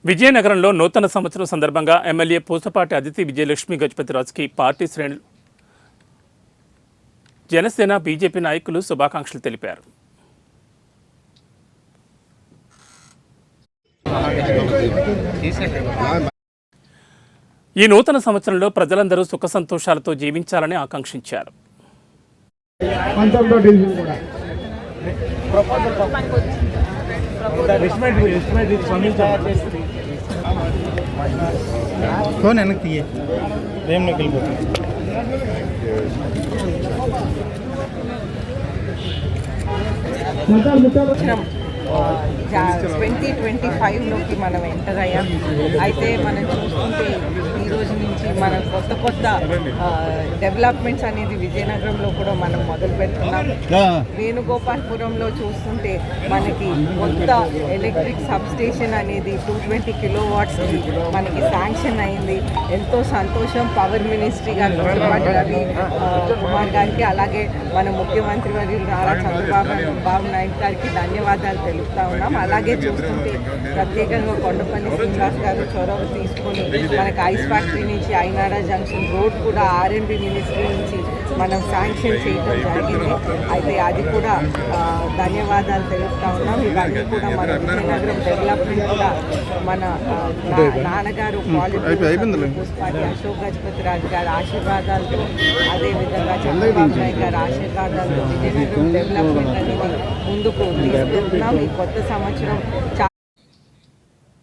విజయనగరంలో నూతన సంవత్సరం సందర్భంగా ఎమ్మెల్యే పూసపాటి అదితి విజయలక్ష్మి గజపతిరాజుకి పార్టీ శ్రేణులు జనసేన బీజేపీ నాయకులు శుభాకాంక్షలు తెలిపారు. ఈ నూతన సంవత్సరంలో ప్రజలందరూ సుఖ సంతోషాలతో జీవించాలని ఆకాంక్షించారు. ఫోన్ వెనక్కి తీయ రేమ్లోకి వెళ్ళిపోతుంది. 2025లోకి మనం ఎంటర్ అయ్యాం. అయితే మనం చూస్తుంటే ఈ రోజు నుంచి మనం కొత్త డెవలప్మెంట్స్ అనేది విజయనగరంలో కూడా మనం మొదలు పెడుతున్నాం. వేణుగోపాల్పురంలో చూస్తుంటే మనకి కొత్త ఎలక్ట్రిక్ సబ్ స్టేషన్ అనేది 220 కిలోవాట్స్కి మనకి శాంక్షన్ అయింది. ఎంతో సంతోషం. పవర్ మినిస్ట్రీ గారు రవి కుమార్ గారికి, అలాగే మన ముఖ్యమంత్రి వర్యులు నారా చంద్రబాబు నాయుడు గారికి ధన్యవాదాలు తెలుపుతా ఉన్నాం. అలాగే చూస్తుంటే ప్రత్యేకంగా కొండపల్లి శ్రీనివాస్ గారు చొరవ తీసుకొని మనకి ఐస్ ఫ్యాక్టరీ నుంచి ఐనాడా జంక్షన్ రోడ్ కూడా ఆర్ఎండ్బి మినిస్ట్రీ నుంచి మనం శాంక్షన్ చేయడం జరిగింది. అయితే అది కూడా ధన్యవాదాలు తెలుపుతా ఉన్నాం. ఇవన్నీ కూడా మన విజయనగరం డెవలప్మెంట్ కూడా మన నాన్నగారు పూసపాటి అశోక్ గజపతిరాజు గారి ఆశీర్వాదాలతో, అదేవిధంగా చంద్రబాబు నాయుడు గారి ఆశీర్వాదాలతో విజయనగరం డెవలప్మెంట్ అనేది ముందుకు తీసుకెళ్తున్నాం. ఈ కొత్త సంవత్సరం